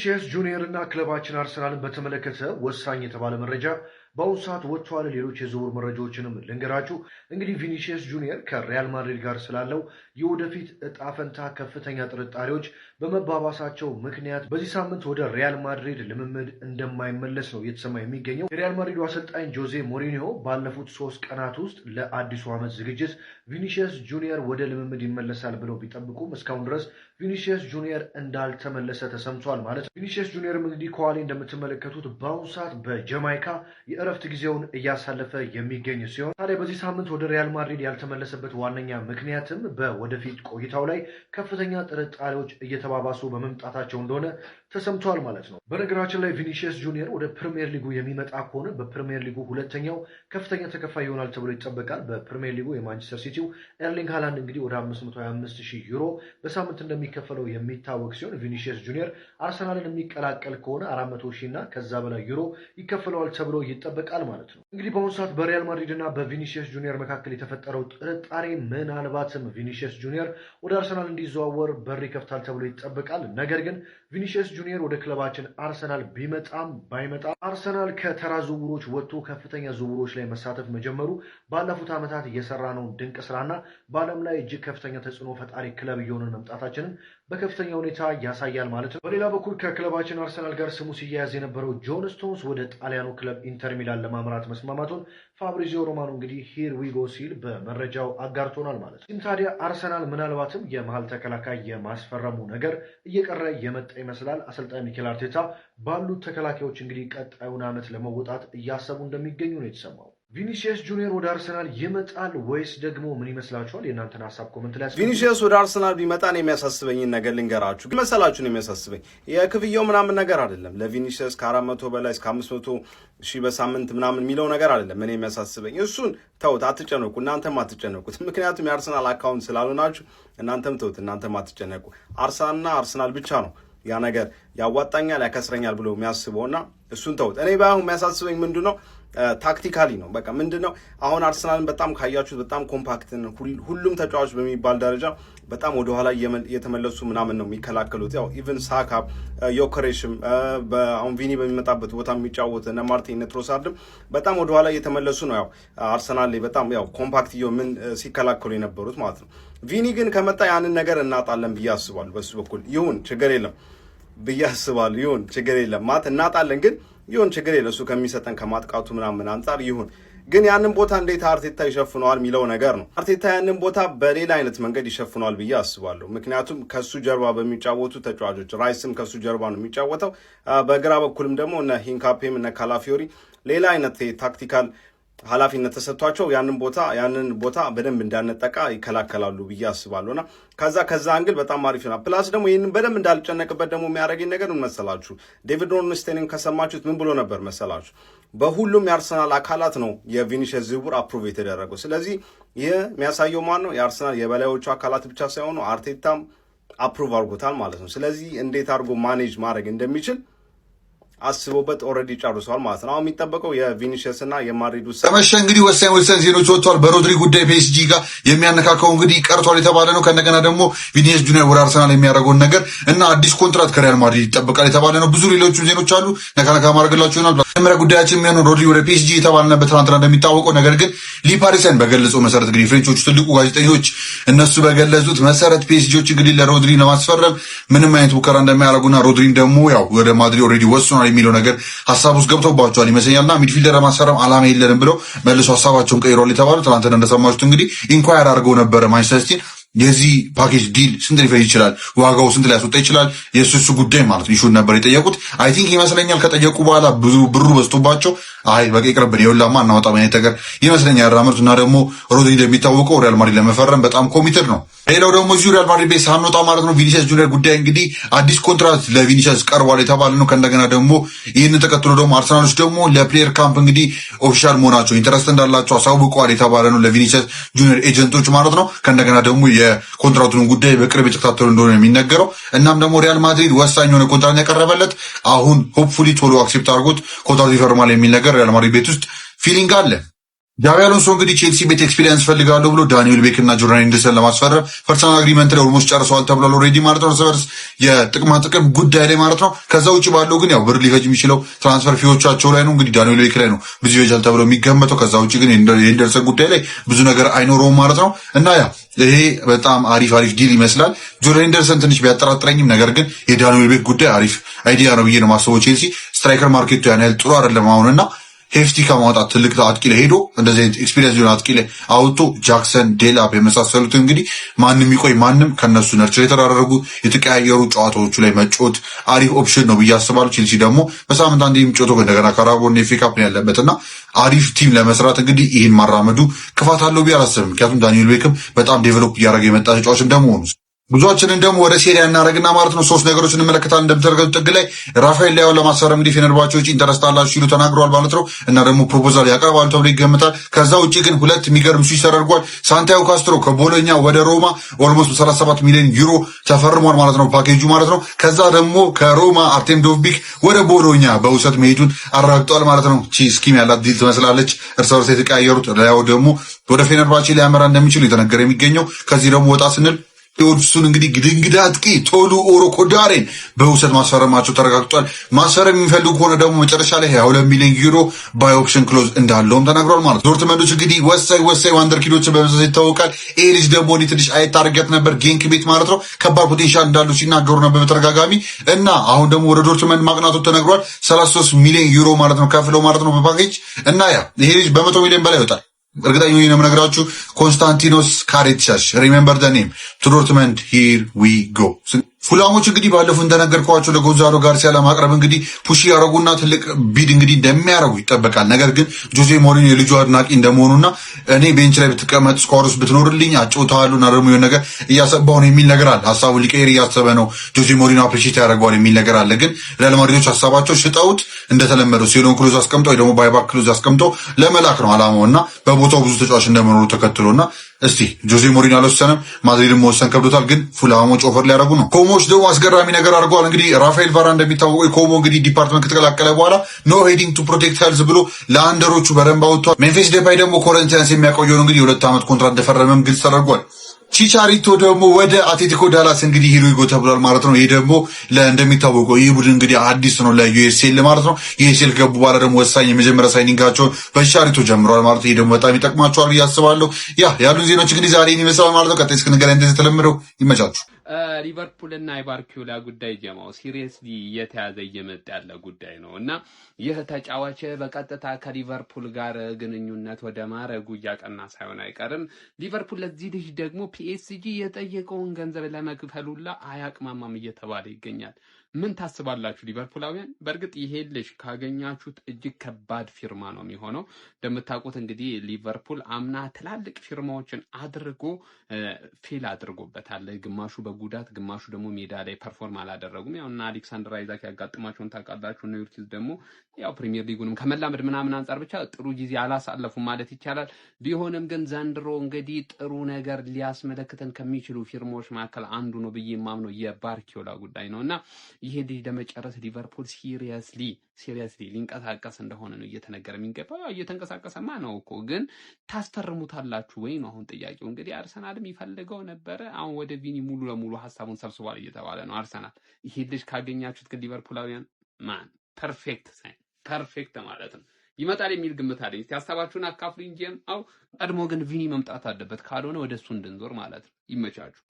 ቪኒሺየስ ጁኒየር እና ክለባችን አርሰናልን በተመለከተ ወሳኝ የተባለ መረጃ በአሁኑ ሰዓት ወጥቷል። ሌሎች የዝውውር መረጃዎችንም ልንገራችሁ። እንግዲህ ቪኒሺየስ ጁኒየር ከሪያል ማድሪድ ጋር ስላለው የወደፊት እጣ ፈንታ ከፍተኛ ጥርጣሬዎች በመባባሳቸው ምክንያት በዚህ ሳምንት ወደ ሪያል ማድሪድ ልምምድ እንደማይመለስ ነው እየተሰማ የሚገኘው። የሪያል ማድሪዱ አሰልጣኝ ጆዜ ሞሪኒዮ ባለፉት 3 ቀናት ውስጥ ለአዲሱ ዓመት ዝግጅት ቪኒሺየስ ጁኒየር ወደ ልምምድ ይመለሳል ብለው ቢጠብቁም እስካሁን ድረስ ቪኒሺየስ ጁኒየር እንዳልተመለሰ ተሰምቷል ማለት ነው። ቪኒሺየስ ጁኒየርም እንግዲህ ከኋላ እንደምትመለከቱት በአሁኑ ሰዓት በጀማይካ የእረፍት ጊዜውን እያሳለፈ የሚገኝ ሲሆን ታዲያ በዚህ ሳምንት ወደ ሪያል ማድሪድ ያልተመለሰበት ዋነኛ ምክንያትም በወደፊት ቆይታው ላይ ከፍተኛ ጥርጣሬዎች እየተባባሱ በመምጣታቸው እንደሆነ ተሰምቷል ማለት ነው። በነገራችን ላይ ቪኒሺየስ ጁኒየር ወደ ፕሪሚየር ሊጉ የሚመጣ ከሆነ በፕሪሚየር ሊጉ ሁለተኛው ከፍተኛ ተከፋይ ይሆናል ተብሎ ይጠበቃል። በፕሪሚየር ሊጉ የማንቸስተር ሲቲው ኤርሊንግ ሃላንድ እንግዲህ ወደ 525,000 ዩሮ በሳምንት እንደሚከፈለው የሚታወቅ ሲሆን ቪኒሺየስ ጁኒየር አርሰናልን የሚቀላቀል ከሆነ 400,000 እና ከዛ በላይ ዩሮ ይከፈለዋል ተብሎ ይጠበቃል ማለት ነው። እንግዲህ በአሁኑ ሰዓት በሪያል ማድሪድ እና በቪኒሺየስ ጁኒየር መካከል የተፈጠረው ጥርጣሬ ምናልባትም ቪኒሺየስ ጁኒየር ወደ አርሰናል እንዲዘዋወር በር ይከፍታል ተብሎ ይጠበቃል። ነገር ግን ቪኒሺየስ ጁኒየር ወደ ክለባችን አርሰናል ቢመጣም ባይመጣም አርሰናል ከተራ ዝውውሮች ወጥቶ ከፍተኛ ዝውውሮች ላይ መሳተፍ መጀመሩ ባለፉት ዓመታት እየሰራ ነው ድንቅ ስራና በዓለም ላይ እጅግ ከፍተኛ ተጽዕኖ ፈጣሪ ክለብ እየሆንን መምጣታችንን በከፍተኛ ሁኔታ ያሳያል ማለት ነው። በሌላ በኩል ከክለባችን አርሰናል ጋር ስሙ ሲያያዝ የነበረው ጆን ስቶንስ ወደ ጣሊያኑ ክለብ ኢንተር ሚላን ለማምራት መስማማቱን ፋብሪዚዮ ሮማኖ እንግዲህ ሂር ዊጎ ሲል በመረጃው አጋርቶናል ማለት ነው። ታዲያ አርሰናል ምናልባትም የመሀል ተከላካይ የማስፈረሙ ነገር እየቀረ የመጣ ይመስላል። አሰልጣኝ ሚኬል አርቴታ ባሉት ተከላካዮች እንግዲህ ቀጣዩን ዓመት ለመወጣት እያሰቡ እንደሚገኙ ነው የተሰማው። ቪኒሺየስ ጁኒየር ወደ አርሰናል ይመጣል ወይስ ደግሞ ምን ይመስላችኋል? የእናንተን ሀሳብ ኮመንት ላይ ቪኒሺየስ ወደ አርሰናል ቢመጣ ነው የሚያሳስበኝን ነገር ልንገራችሁ። ግን መሰላችሁ ነው የሚያሳስበኝ የክፍያው ምናምን ነገር አይደለም። ለቪኒሺየስ ከ400 በላይ እስከ 500,000 በሳምንት ምናምን የሚለው ነገር አይደለም እኔ የሚያሳስበኝ። እሱን ተውት፣ አትጨነቁ፣ እናንተም አትጨነቁት። ምክንያቱም የአርሰናል አካውንት ስላልሆናችሁ እናንተም ተውት፣ እናንተም አትጨነቁ። አርሰናልና አርሰናል ብቻ ነው ያ ነገር ያዋጣኛል ያከስረኛል ብሎ የሚያስበውና እሱን ተውት። እኔ ባይሆን የሚያሳስበኝ ምንድነው ታክቲካሊ ነው። በቃ ምንድነው አሁን አርሰናልን በጣም ካያችሁት በጣም ኮምፓክትን ሁሉም ተጫዋቾች በሚባል ደረጃ በጣም ወደ ኋላ እየተመለሱ ምናምን ነው የሚከላከሉት። ያው ኢቭን ሳካ ዮከሬሽም አሁን ቪኒ በሚመጣበት ቦታ የሚጫወት እነ ማርቲን እነ ትሮሳርድም በጣም ወደ ኋላ እየተመለሱ ነው። ያው አርሰናል ላይ በጣም ያው ኮምፓክት ምን ሲከላከሉ የነበሩት ማለት ነው። ቪኒ ግን ከመጣ ያንን ነገር እናጣለን ብዬ አስባለሁ። በሱ በኩል ይሁን ችግር የለም ብዬ አስባለሁ። ይሁን ችግር የለም ማለት እናጣለን ግን ይሁን ችግር የለም እሱ ከሚሰጠን ከማጥቃቱ ምናምን አንጻር ይሁን። ግን ያንን ቦታ እንዴት አርቴታ ይሸፍነዋል የሚለው ነገር ነው። አርቴታ ያንን ቦታ በሌላ አይነት መንገድ ይሸፍነዋል ብዬ አስባለሁ። ምክንያቱም ከሱ ጀርባ በሚጫወቱ ተጫዋቾች ራይስም ከሱ ጀርባ ነው የሚጫወተው። በግራ በኩልም ደግሞ እነ ሂንካፔም እነ ካላፊዮሪ ሌላ አይነት ታክቲካል ኃላፊነት ተሰጥቷቸው ያንን ቦታ በደንብ እንዳንጠቃ ይከላከላሉ ብዬ አስባለሁና ከዛ አንግል በጣም አሪፍ ነው። ፕላስ ደግሞ ይህንን በደንብ እንዳልጨነቅበት ደግሞ የሚያደርገኝ ነገር ምን መሰላችሁ? ዴቪድ ኦርንስቴንን ከሰማችሁት ምን ብሎ ነበር መሰላችሁ? በሁሉም የአርሰናል አካላት ነው የቪኒሺየስ ዝውውር አፕሩቭ የተደረገው። ስለዚህ ይህ የሚያሳየው ማን ነው? የአርሰናል የበላዮቹ አካላት ብቻ ሳይሆኑ አርቴታም አፕሩቭ አድርጎታል ማለት ነው። ስለዚህ እንዴት አድርጎ ማኔጅ ማድረግ እንደሚችል አስቦበት ኦልሬዲ ጨርሷል ማለት ነው። አሁን የሚጠበቀው የቪኒሺየስ እና የማድሪድ ውሳኔ ተመሸ። እንግዲህ ወሳኝ ዜናዎች ወጥቷል። በሮድሪ ጉዳይ ፒኤስጂ ጋር የሚያነካካው እንግዲህ ቀርቷል የተባለ ነው። ከነገና ደግሞ ቪኒሺየስ ጁኒየር ወደ አርሰናል የሚያደርገውን ነገር እና አዲስ ኮንትራት ከሪያል ማድሪድ ይጠበቃል የተባለ ነው። ብዙ ሌሎችም ዜናዎች አሉ። ነካነካ ማድረግላችሁ ይሆናል። መጀመሪያ ጉዳያችን የሚሆነው ሮድሪ ወደ ፒኤስጂ የተባለ ነበር ትናንትና እንደሚታወቀው። ነገር ግን ሊፓሪሰን በገለጸው መሰረት እንግዲህ ፍሬንቾቹ ትልቁ ጋዜጠኞች እነሱ በገለጹት መሰረት ፒኤስጂዎች እንግዲህ ለሮድሪ ለማስፈረም ምንም አይነት ሙከራ እንደማያደርጉና ሮድሪን ደግሞ ያው ወደ ማድሪድ ኦልሬዲ ወስኗል የሚለው ነገር ሀሳብ ውስጥ ገብቶባቸዋል ይመስለኛልና ሚድፊልደር ለማስፈረም አላማ የለንም ብለው መልሶ ሀሳባቸውን ቀይሯል የተባሉ ትናንትና እንደሰማችሁት እንግዲህ ኢንኳየር አድርገው ነበረ ማንቸስተር ሲቲ የዚህ ፓኬጅ ዲል ስንት ሊፈጅ ይችላል፣ ዋጋው ስንት ሊያስወጣ ይችላል፣ የእሱ ጉዳይ ማለት ነው ኢሹን ነበር የጠየቁት። አይ ቲንክ ይመስለኛል ከጠየቁ በኋላ ብዙ ብሩ በዝቶባቸው አይ በቃ ይቅርብን የውላማ እናወጣም አይነት ነገር ይመስለኛል ያራመዱት እና ደግሞ ሮድሪ እንደሚታወቀው ሪያል ማድሪድ ለመፈረም በጣም ኮሚትድ ነው። ሌላው ደግሞ እዚሁ ሪያል ማድሪድ ቤት ሳንወጣ ማለት ነው ቪኒሺየስ ጁኒየር ጉዳይ እንግዲህ አዲስ ኮንትራት ለቪኒሺየስ ቀርቧል የተባለ ነው። ከእንደገና ደግሞ ይህንን ተከትሎ ደግሞ አርሰናሎች ደግሞ ለፕሌየር ካምፕ እንግዲህ ኦፊሻል መሆናቸው ኢንተረስት እንዳላቸው አሳውቀዋል የተባለ ነው ለቪኒሺየስ ጁኒየር ኤጀንቶች ማለት ነው። ከእንደገና ደግሞ የኮንትራቱን ጉዳይ በቅርብ የተከታተሉ እንደሆነ የሚነገረው። እናም ደግሞ ሪያል ማድሪድ ወሳኝ የሆነ ኮንትራት ያቀረበለት አሁን ሆፕፉሊ ቶሎ አክሴፕት አድርጎት ኮንትራቱ ይፈርማል የሚል ነገር ሪያል ማድሪድ ቤት ውስጥ ፊሊንግ አለ። ጃቪ አሎንሶ እንግዲህ ቼልሲ ቤት ኤክስፒሪየንስ ፈልጋለሁ ብሎ ዳንኤል ቤክ እና ጆርዳን ሄንደርሰን ለማስፈረም ፐርሰናል አግሪመንት ላይ ኦልሞስት ጨርሰዋል ተብሏል ኦልሬዲ ማለት ነው። ሰቨርስ የጥቅማ ጥቅም ጉዳይ ላይ ማለት ነው። ከዛ ውጭ ባለው ግን ያው ብር ሊፈጅ የሚችለው ትራንስፈር ፊዎቻቸው ላይ ነው። እንግዲህ ዳንኤል ቤክ ላይ ነው ብዙ ይወጃል ተብሎ የሚገመተው። ከዛ ውጭ ግን የሄንደርሰን ጉዳይ ላይ ብዙ ነገር አይኖረውም ማለት ነው። እና ያ ይሄ በጣም አሪፍ ዲል ይመስላል። ጆርዳን ሄንደርሰን ትንሽ ቢያጠራጥረኝም ነገር ግን የዳንኤል ቤክ ጉዳይ አሪፍ አይዲያ ነው ብዬ ነው ማስበው። ቼልሲ ስትራይከር ማርኬቱ ያን ያህል ጥሩ አይደለም አሁንና ሄፍቲ ከማውጣት ትልቅ አጥቂ ላይ ሄዶ እንደዚህ ኤክስፒሪየንስ ሊሆን አጥቂ ላይ አውጥቶ ጃክሰን ዴላፕ የመሳሰሉት እንግዲህ ማንም ከነሱ ነርቸር የተደራረጉ የተቀያየሩ ጨዋታዎቹ ላይ መጮት አሪፍ ኦፕሽን ነው ብዬ አስባለሁ። ቼልሲ ደግሞ በሳምንት አንዴ የሚጮተው እንደገና ካራቦን ኤፍ ኤ ካፕ ያለበትና አሪፍ ቲም ለመስራት እንግዲህ ይህን ማራመዱ ክፋት አለው ብዬ አላስብም። ምክንያቱም ዳንኤል ቤክም በጣም ዴቨሎፕ እያደረገ የመጣ ተጫዋች እንደመሆኑ ጉዟችንን ደግሞ ወደ ሴሪያ እናደርግና ማለት ነው 3 ነገሮች እንመለከታለን። እንደምትረገጡት ጥግ ላይ ራፋኤል ሊያውን ለማስፈረም እንግዲህ ፌነርባቾች ኢንተረስት አላቸው ሲሉ ተናግረዋል ማለት ነው እና ደግሞ ፕሮፖዛል ያቀርባሉ ተብሎ ይገምታል። ከዛ ውጪ ግን 2 የሚገርም ስዊች ተደርጓል። ሳንቲያጎ ካስትሮ ከቦሎኛ ወደ ሮማ ኦልሞስት 37 ሚሊዮን ዩሮ ተፈርሟል ማለት ነው ፓኬጁ ማለት ነው። ከዛ ደግሞ ከሮማ አርቴም ዶቭቢክ ወደ ቦሎኛ በውሰት መሄዱን አረጋግጧል ማለት ነው። ስኪም ያላት ዲል ትመስላለች። እርስ በርስ የተቀያየሩት ሊያው ደግሞ ወደ ፌነርባቼ ሊያመራ እንደሚችል የተነገረ የሚገኘው። ከዚህ ደግሞ ወጣ ስንል ቴዎድሱን እንግዲህ ግድንግዳ አጥቂ ቶሉ ኦሮኮዳሬን በውሰት ማስፈረማቸው ተረጋግጧል። ማስፈረም የሚፈልጉ ከሆነ ደግሞ መጨረሻ ላይ 22 ሚሊዮን ዩሮ ባይ ኦፕሽን ክሎዝ እንዳለውም ተናግሯል ማለት ነው። ዶርትመንዶች እንግዲህ ወሳኝ ዋንደር ኪዶችን በመሰሰት ይታወቃል። ይሄ ልጅ ደግሞ እኔ ትንሽ አየት አድርጌያት ነበር ጌንክ ቤት ማለት ነው። ከባድ ፖቴንሻል እንዳለው ሲናገሩ ነበር በተደጋጋሚ እና አሁን ደግሞ ወደ ዶርትመንድ ማቅናቱ ተነግሯል። 33 ሚሊዮን ዩሮ ማለት ነው ከፍለው ማለት ነው በፓኬጅ እና ያ ይሄ ልጅ በ100 ሚሊዮን በላይ ይወጣል። እርግጠኛ ነኝ የምነግራችሁ ኮንስታንቲኖስ ካሬትሻሽ ሪሜምበር ዘ ኔም ቱ ዶርትመንድ ሂር ዊ ጎ። ፉላሞች እንግዲህ ባለፈው እንደነገርኳቸው ለጎንዛሎ ጋርሲያ ለማቅረብ እንግዲህ ፑሽ ያደረጉና ትልቅ ቢድ እንግዲህ እንደሚያደርጉ ይጠበቃል። ነገር ግን ጆዜ ሞሪኒዮ የልጁ አድናቂ እንደመሆኑና እኔ ቤንች ላይ ብትቀመጥ ስኳር ውስጥ ብትኖርልኝ አጫውታለሁ እና ደግሞ የሆነ ነገር እያሰባሁ ነው የሚል ነገር አለ። ሀሳቡን ሊቀይር እያሰበ ነው። ጆዜ ሞሪኒዮ አፕሪሺየት ያደርገዋል የሚል ነገር አለ። ግን ሪያል ማድሪዶች ሀሳባቸው ሽጠውት እንደተለመደው ሴሎን ክሎዝ አስቀምጠው ወይ ደግሞ ባይባክ ክሎዝ አስቀምጠው ለመላክ ነው አላማው እና በቦታው ብዙ ተጫዋች እንደመኖሩ ተከትሎና እስቲ ጆዜ ሞሪኒዮ አልወሰነም፣ ማድሪድም መወሰን ከብዶታል። ግን ፉላሞች ኦፈር ሊያደርጉ ነው። ኮሞች ደግሞ አስገራሚ ነገር አድርገዋል። እንግዲህ ራፋኤል ቫራ እንደሚታወቀው የኮሞ እንግዲህ ዲፓርትመንት ከተቀላቀለ በኋላ ኖ ሄዲንግ ቱ ፕሮቴክት ሄልዝ ብሎ ለአንደሮቹ በደንብ አውጥቷል። ሜምፊስ ዴፓይ ደግሞ ኮረንቲያንስ የሚያቆየውን እንግዲህ የ2 ዓመት ኮንትራት እንደፈረመም ግልጽ ተደርጓል። ቺቻሪቶ ደግሞ ወደ አትሌቲኮ ዳላስ እንግዲህ ሂሮ ይጎ ተብሏል ማለት ነው። ይሄ ደግሞ እንደሚታወቀው ይህ ቡድን እንግዲህ አዲስ ነው ለዩኤስኤል ማለት ነው። ዩኤስኤል ገቡ በኋላ ደግሞ ወሳኝ የመጀመሪያ ሳይኒንጋቸውን በቺቻሪቶ ጀምረዋል ማለት ነው። ይሄ ደግሞ በጣም ይጠቅማቸዋል ብዬ አስባለሁ። ያሉን ዜናዎች እንግዲህ ዛሬ ይመስላል ማለት ነው። ቀጣይ እስክንገናኝ እንደዚህ ተለምደው ይመቻችሁ። ሊቨርፑል እና የባርኪዮላ ጉዳይ ጀማው ሲሪየስሊ እየተያዘ እየመጣ ያለ ጉዳይ ነው እና ይህ ተጫዋች በቀጥታ ከሊቨርፑል ጋር ግንኙነት ወደ ማረጉ እያቀና ሳይሆን አይቀርም። ሊቨርፑል ለዚህ ልጅ ደግሞ ፒኤስጂ የጠየቀውን ገንዘብ ለመክፈሉላ አያቅማማም እየተባለ ይገኛል። ምን ታስባላችሁ ሊቨርፑላውያን? በእርግጥ ይሄ ልጅ ካገኛችሁት እጅግ ከባድ ፊርማ ነው የሚሆነው። እንደምታውቁት እንግዲህ ሊቨርፑል አምና ትላልቅ ፊርማዎችን አድርጎ ፌል አድርጎበታል። ግማሹ በጉዳት ግማሹ ደግሞ ሜዳ ላይ ፐርፎርም አላደረጉም። ያው እና አሌክሳንደር አይዛክ ያጋጥማቸውን ታውቃላችሁ። እና ዩርቲዝ ደግሞ ያው ፕሪሚየር ሊጉንም ከመላመድ ምናምን አንጻር ብቻ ጥሩ ጊዜ አላሳለፉም ማለት ይቻላል። ቢሆንም ግን ዘንድሮ እንግዲህ ጥሩ ነገር ሊያስመለክተን ከሚችሉ ፊርማዎች መካከል አንዱ ነው ብዬ የማምነው የባርኪዮላ ጉዳይ ነውና ይሄ ልጅ ለመጨረስ ሊቨርፑል ሲሪየስሊ ሊንቀሳቀስ እንደሆነ ነው እየተነገረ የሚገባው። እየተንቀሳቀሰማ ነው እኮ ግን ታስፈርሙታላችሁ ወይ ነው አሁን ጥያቄው። እንግዲህ አርሰናልም ይፈልገው ነበረ። አሁን ወደ ቪኒ ሙሉ ለሙሉ ሀሳቡን ሰብስቧል እየተባለ ነው አርሰናል። ይሄ ልጅ ካገኛችሁት ግን ሊቨርፑላውያን ፐርፌክት ማለት ነው ይመጣል የሚል ግምት አለኝ። እስቲ ሀሳባችሁን አካፍሉኝ። ቀድሞ ግን ቪኒ መምጣት አለበት፣ ካልሆነ ወደሱ እንድንዞር ማለት ነው። ይመቻችሁ።